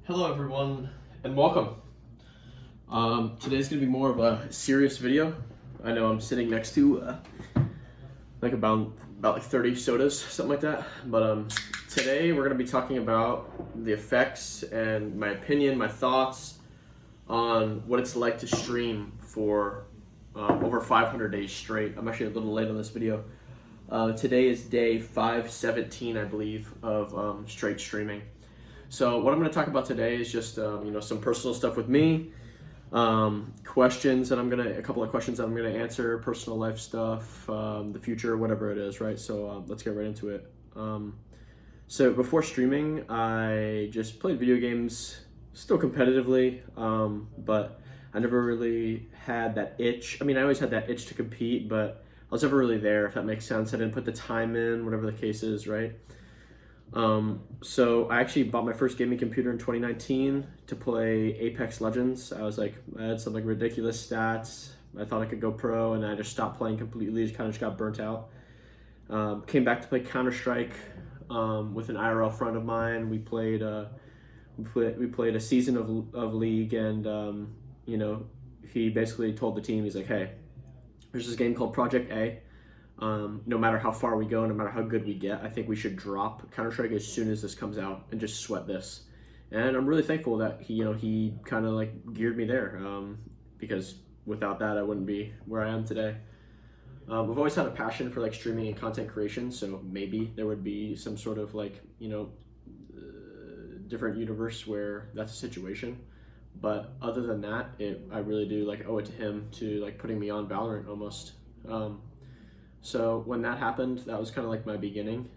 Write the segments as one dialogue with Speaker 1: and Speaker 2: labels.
Speaker 1: Hello everyone and welcome. Today's gonna be more of a serious video. I know I'm sitting next to like about 30 sodas, something like that. But today we're gonna be talking about the effects and my opinion, my thoughts on what it's like to stream for over 500 days straight. I'm actually a little late on this video. Today is day 517, I believe, of straight streaming. So what I'm going to talk about today is just some personal stuff with me, questions that a couple of questions that I'm going to answer, personal life stuff, the future, whatever it is, right? So let's get right into it. So before streaming, I just played video games, still competitively, but I never really had that itch. I mean, I always had that itch to compete, but I was never really there, if that makes sense. I didn't put the time in, whatever the case is, right? So I actually bought my first gaming computer in 2019 to play Apex Legends. I had some ridiculous stats. I thought I could go pro, and I just stopped playing completely. Just got burnt out. Came back to play Counter-Strike with an IRL friend of mine. We played a season of League, and he basically told the team, he's like, hey, there's this game called Project A. No matter how far we go, no matter how good we get, I think we should drop Counter-Strike as soon as this comes out and just sweat this. And I'm really thankful that he kind of geared me there, because without that, I wouldn't be where I am today. I've always had a passion for streaming and content creation, so maybe there would be some sort of different universe where that's a situation. But other than that, I really do owe it to him to putting me on Valorant almost. So when that happened, that was kind of my beginning.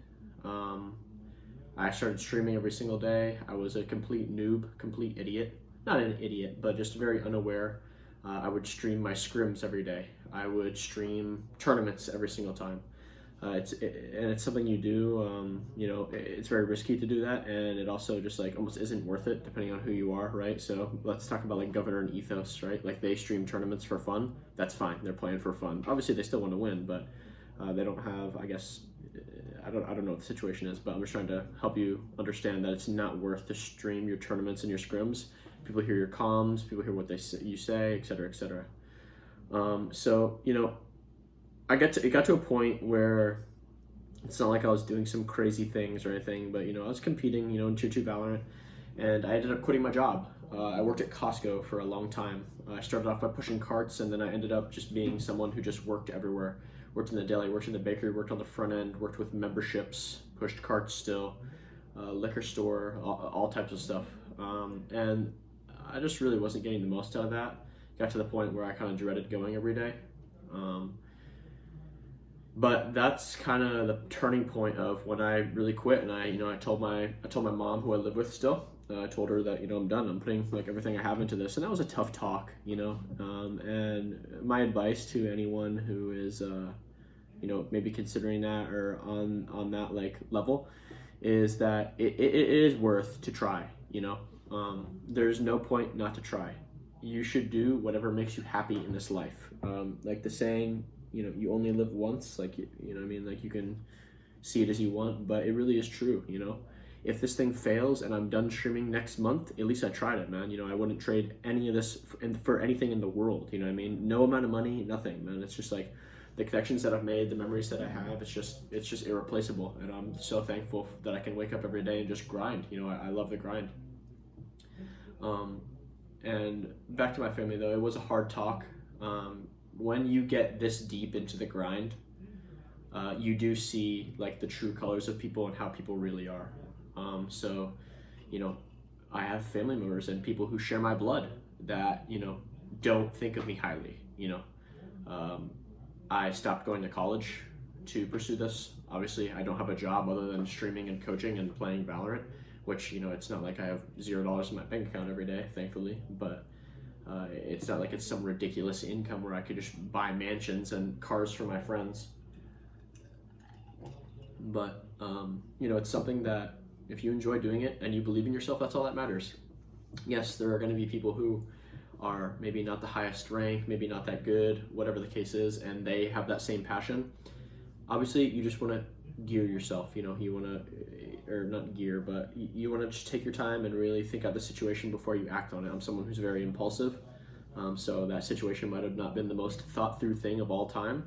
Speaker 1: I started streaming every single day. I was a complete noob, complete idiot. Not an idiot, but just very unaware. I would stream my scrims every day. I would stream tournaments every single time. It's something you do. It's very risky to do that, and it also just almost isn't worth it depending on who you are, right? So let's talk about Governor and Ethos, right? They stream tournaments for fun. That's fine. They're playing for fun. Obviously, they still want to win, but they don't have, I guess, I don't know what the situation is, but I'm just trying to help you understand that it's not worth to stream your tournaments and your scrims. People hear your comms, people hear what you say, et cetera, et cetera. So, it got to a point where it's not like I was doing some crazy things or anything, but, I was competing, in Tier 2 Valorant, and I ended up quitting my job. I worked at Costco for a long time. I started off by pushing carts, and then I ended up just being someone who just worked everywhere. Worked in the deli, worked in the bakery, worked on the front end, worked with memberships, pushed carts still, liquor store, all types of stuff. And I just really wasn't getting the most out of that. Got to the point where I kind of dreaded going every day. But that's kind of the turning point of when I really quit, and I told my mom, who I live with still. I told her that I'm done. I'm putting everything I have into this, and that was a tough talk, And my advice to anyone who is maybe considering that or on that level is that it is worth to try. There's no point not to try. You should do whatever makes you happy in this life. The saying, you only live once. You can see it as you want, but it really is true. If this thing fails and I'm done streaming next month, at least I tried it, man. I wouldn't trade any of this for anything in the world. No amount of money, nothing, man. It's just the connections that I've made, the memories that I have. It's just irreplaceable, and I'm so thankful that I can wake up every day and just grind. I love the grind. And back to my family though, it was a hard talk. When you get this deep into the grind, you do see the true colors of people and how people really are. So, I have family members and people who share my blood that, don't think of me highly. I stopped going to college to pursue this. Obviously, I don't have a job other than streaming and coaching and playing Valorant, which, it's not like I have $0 in my bank account every day, thankfully, but it's not like it's some ridiculous income where I could just buy mansions and cars for my friends. But, it's something that if you enjoy doing it and you believe in yourself, that's all that matters. Yes, there are going to be people who are maybe not the highest rank, maybe not that good, whatever the case is, and they have that same passion. Obviously, you just want to gear yourself. You want to or not gear, but you want to just take your time and really think out the situation before you act on it. I'm someone who's very impulsive, so that situation might have not been the most thought through thing of all time.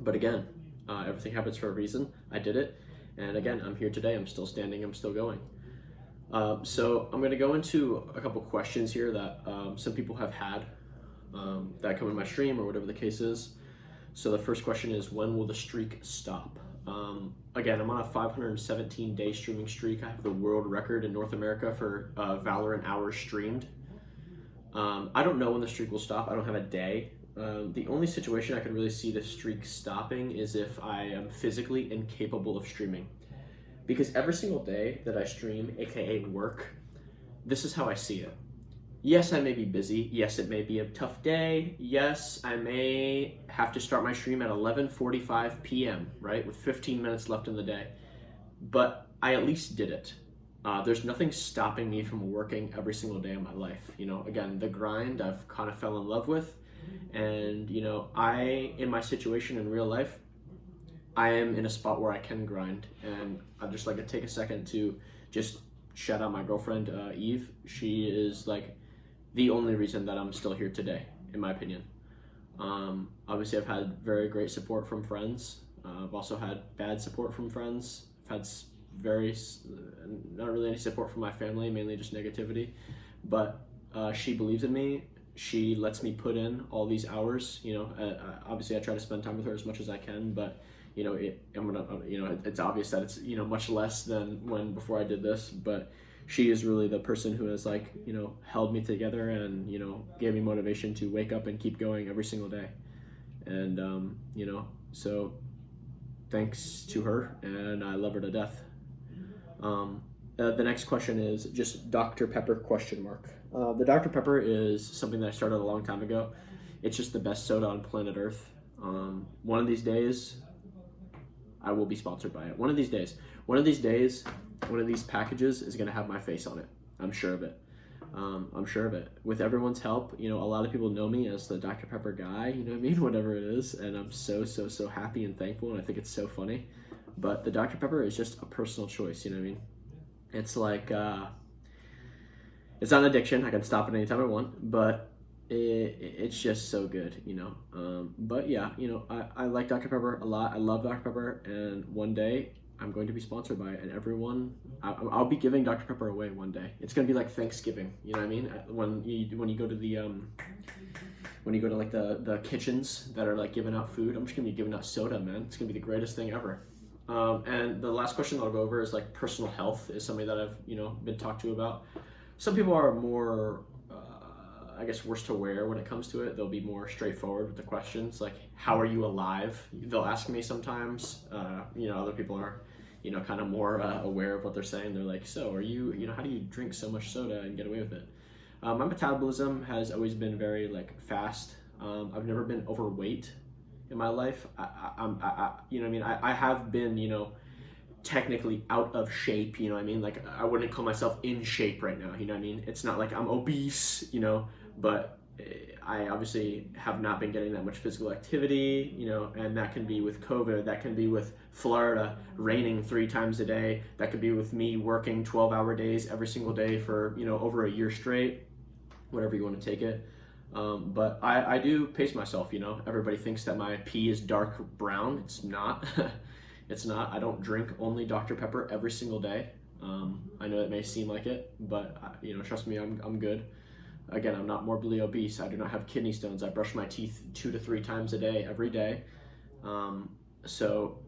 Speaker 1: But again, everything happens for a reason. I did it, and again, I'm here today. I'm still standing. I'm still going. So I'm going to go into a couple questions here that some people have had that come in my stream or whatever the case is. So the first question is, when will the streak stop? Again, I'm on a 517-day streaming streak. I have the world record in North America for Valorant hours streamed. I don't know when the streak will stop. I don't have a day. The only situation I could really see the streak stopping is if I am physically incapable of streaming. Because every single day that I stream, aka work, this is how I see it. Yes, I may be busy. Yes, it may be a tough day. Yes, I may have to start my stream at 11:45 p.m., right, with 15 minutes left in the day. But I at least did it. There's nothing stopping me from working every single day of my life. You know, again, the grind I've kind of fell in love with. And, you know, in my situation in real life, I am in a spot where I can grind. And I'd just like to take a second to just shout out my girlfriend, Eve. She is like the only reason that I'm still here today, in my opinion. Obviously, I've had very great support from friends. I've also had bad support from friends. I've had not really any support from my family, mainly just negativity. But she believes in me. She lets me put in all these hours. You know, obviously, I try to spend time with her as much as I can. But you know, it's obvious that it's, you know, much less than before I did this. But she is really the person who has, like, you know, held me together and, you know, gave me motivation to wake up and keep going every single day. And, you know, so thanks to her, and I love her to death. The next question is just Dr. Pepper question mark. The Dr. Pepper is something that I started a long time ago. It's just the best soda on planet Earth. One of these days, I will be sponsored by it. One of these days, one of these packages is going to have my face on it. I'm sure of it. I'm sure of it. With everyone's help, you know, a lot of people know me as the Dr. Pepper guy, you know what I mean? Whatever it is. And I'm so happy and thankful, and I think it's so funny. But the Dr. Pepper is just a personal choice, you know what I mean? It's like, it's not an addiction. I can stop it anytime I want, but it's just so good, you know? But yeah, you know, I like Dr. Pepper a lot. I love Dr. Pepper, and one day I'm going to be sponsored by it, and everyone, I'll be giving Dr. Pepper away one day. It's going to be like Thanksgiving, you know what I mean? When you go to like the kitchens that are like giving out food, I'm just going to be giving out soda, man. It's going to be the greatest thing ever. And the last question that I'll go over is like personal health is something that I've, you know, been talked to about. Some people are more, I guess, worse to wear when it comes to it. They'll be more straightforward with the questions, like, how are you alive? They'll ask me sometimes. You know, other people are, you know, kind of more aware of what they're saying. They're like, so are you, you know, how do you drink so much soda and get away with it? My metabolism has always been very, like, fast. I've never been overweight in my life. You know what I mean? I have been, you know, technically out of shape, you know what I mean? Like, I wouldn't call myself in shape right now, you know what I mean? It's not like I'm obese, you know, but I obviously have not been getting that much physical activity, you know, and that can be with COVID, that can be with Florida raining 3 times a day, that could be with me working 12-hour days every single day for, you know, over a year straight, whatever you want to take it. But I do pace myself, you know. Everybody thinks that my pee is dark brown. It's not. It's not. I don't drink only Dr. Pepper every single day. I know it may seem like it, but you know, trust me, I'm good. Again, I'm not morbidly obese. I do not have kidney stones. I brush my teeth 2 to 3 times a day, every day. So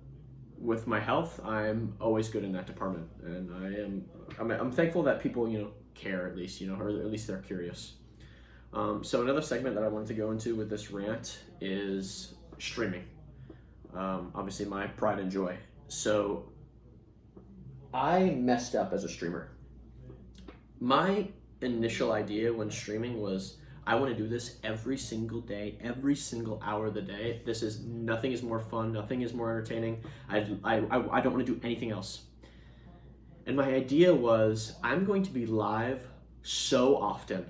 Speaker 1: with my health, I'm always good in that department, and I'm thankful that people, you know, care at least, you know, or at least they're curious. So another segment that I wanted to go into with this rant is streaming. Obviously my pride and joy. So I messed up as a streamer. My initial idea when streaming was, I want to do this every single day, every single hour of the day. Nothing is more fun, nothing is more entertaining. I don't want to do anything else. And my idea was, I'm going to be live so often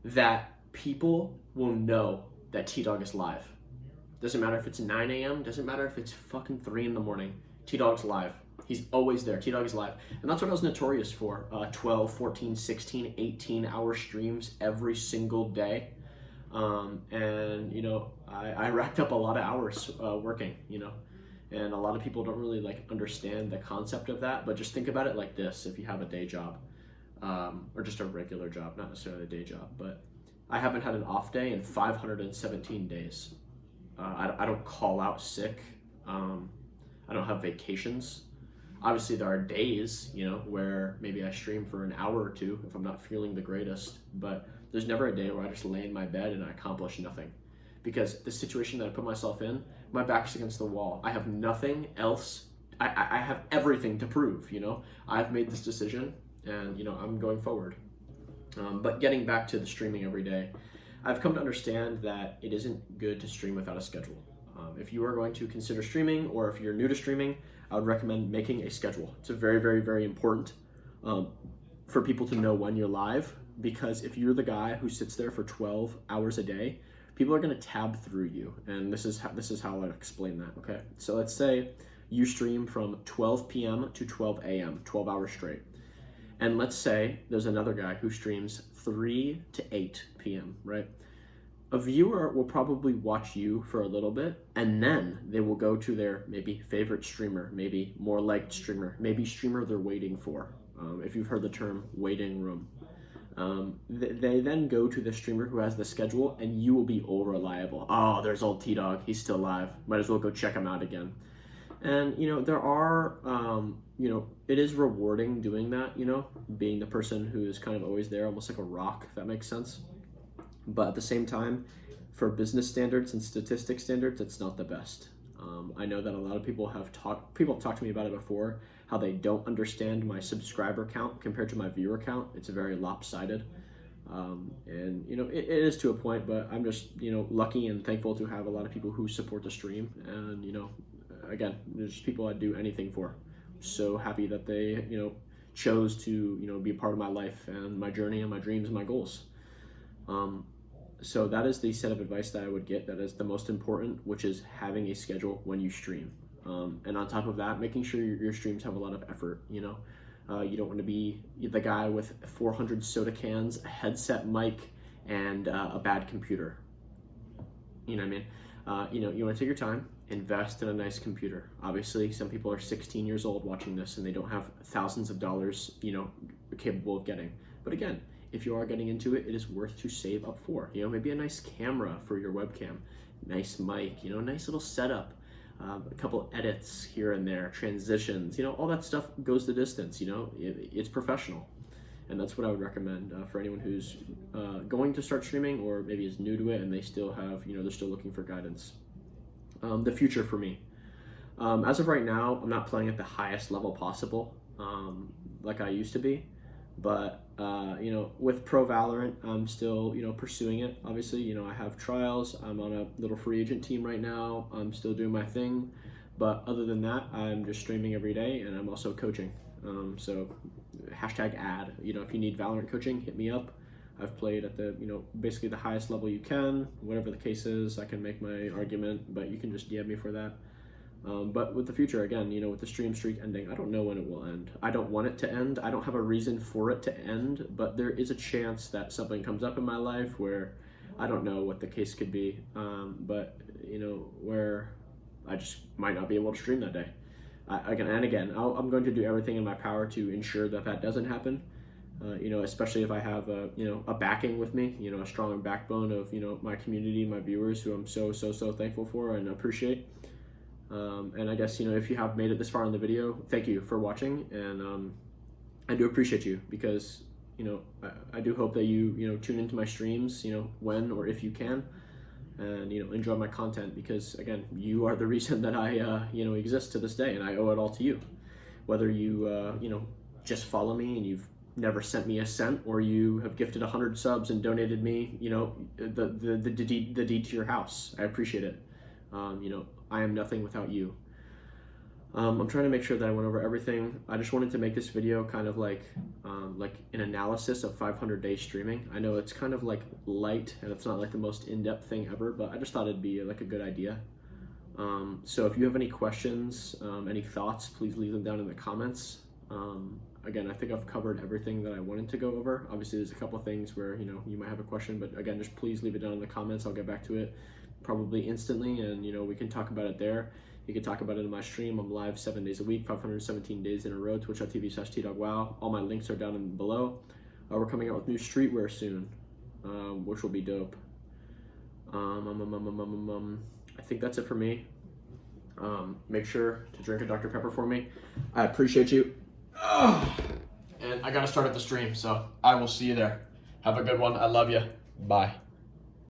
Speaker 1: that people will know that TDAWGG is live. Doesn't matter if it's 9 a.m., doesn't matter if it's fucking 3 in the morning. TDAWGG's live. He's always there. TDAWGG is live. And that's what I was notorious for. 12, 14, 16, 18-hour streams every single day. And, you know, I racked up a lot of hours working, you know. And a lot of people don't really like understand the concept of that. But just think about it like this. If you have a day job, or just a regular job, not necessarily a day job. But I haven't had an off day in 517 days. I don't call out sick. I don't have vacations. Obviously, there are days, you know, where maybe I stream for an hour or two if I'm not feeling the greatest, but there's never a day where I just lay in my bed and I accomplish nothing. Because the situation that I put myself in, my back's against the wall. I have nothing else. I have everything to prove, you know. I've made this decision and, you know, I'm going forward. But getting back to the streaming every day, I've come to understand that it isn't good to stream without a schedule. If you are going to consider streaming, or if you're new to streaming, I would recommend making a schedule. It's a very, very, very important for people to know when you're live, because if you're the guy who sits there for 12 hours a day, people are going to tab through you. And this is how I explain that. Okay, so let's say you stream from 12 p.m. to 12 a.m., 12 hours straight. And let's say there's another guy who streams 3 to 8 p.m., right? A viewer will probably watch you for a little bit, and then they will go to their maybe favorite streamer, maybe more liked streamer, maybe streamer they're waiting for. If you've heard the term waiting room. They then go to the streamer who has the schedule, and you will be all reliable. Oh, there's old TDAWGG, he's still live. Might as well go check him out again. And, you know, there are, you know, it is rewarding doing that, you know, being the person who is kind of always there, almost like a rock, if that makes sense. But at the same time, for business standards and statistic standards, it's not the best. I know that a lot of people have talked to me about it before, how they don't understand my subscriber count compared to my viewer count. It's very lopsided. And, you know, it is to a point, but I'm just, you know, lucky and thankful to have a lot of people who support the stream. And, you know, again, there's people I'd do anything for. So happy that they, you know, chose to, you know, be a part of my life and my journey and my dreams and my goals. So that is the set of advice that I would get. That is the most important, which is having a schedule when you stream. And on top of that, making sure your streams have a lot of effort, you know. You don't want to be the guy with 400 soda cans, a headset mic, and a bad computer. You know what I mean? You know, you want to take your time, invest in a nice computer. Obviously, some people are 16 years old watching this and they don't have thousands of dollars, you know, capable of getting. But again, if you are getting into it, it is worth to save up for. You know, maybe a nice camera for your webcam, nice mic, you know, nice little setup, a couple edits here and there, transitions, you know, all that stuff goes the distance, you know, it's professional. And that's what I would recommend for anyone who's going to start streaming or maybe is new to it and they still have, you know, they're still looking for guidance. The future for me. As of right now, I'm not playing at the highest level possible like I used to be. But, you know, with Pro Valorant, I'm still, you know, pursuing it. Obviously, you know, I have trials. I'm on a little free agent team right now. I'm still doing my thing. But other than that, I'm just streaming every day, and I'm also coaching. So #ad, you know, if you need Valorant coaching, hit me up. I've played at the, you know, basically the highest level you can. Whatever the case is, I can make my argument, but you can just DM me for that. But with the future, again, you know, with the stream streak ending, I don't know when it will end. I don't want it to end. I don't have a reason for it to end, but there is a chance that something comes up in my life where I don't know what the case could be, but, you know, where I just might not be able to stream that day. Again, I'm going to do everything in my power to ensure that that doesn't happen. You know, especially if I have you know, a backing with me, you know, a strong backbone of, you know, my community, my viewers, who I'm so thankful for and appreciate. And I guess, you know, if you have made it this far in the video, thank you for watching, and I do appreciate you, because, you know, I do hope that you know, tune into my streams, you know, when or if you can, and, you know, enjoy my content, because, again, you are the reason that I you know, exist to this day, and I owe it all to you. Whether you you know, just follow me and you've never sent me a cent, or you have gifted 100 subs and donated me, you know, the deed to your house, I appreciate it. You know, I am nothing without you. I'm trying to make sure that I went over everything. I just wanted to make this video kind of like an analysis of 500 days streaming. I know it's kind of like light and it's not like the most in-depth thing ever, but I just thought it'd be like a good idea. So if you have any questions, any thoughts, please leave them down in the comments. Again, I think I've covered everything that I wanted to go over. Obviously, there's a couple things where, you know, you might have a question, but again, just please leave it down in the comments. I'll get back to it probably instantly, and, you know, we can talk about it there. You can talk about it in my stream. I'm live 7 days a week, 517 days in a row, twitch.tv/TDAWGG. All my links are down below. We're coming out with new streetwear soon, which will be dope. I think that's it for me. Make sure to drink a Dr. Pepper for me. I appreciate you. And I gotta start at the stream, so I will see you there. Have a good one. I love you. Bye.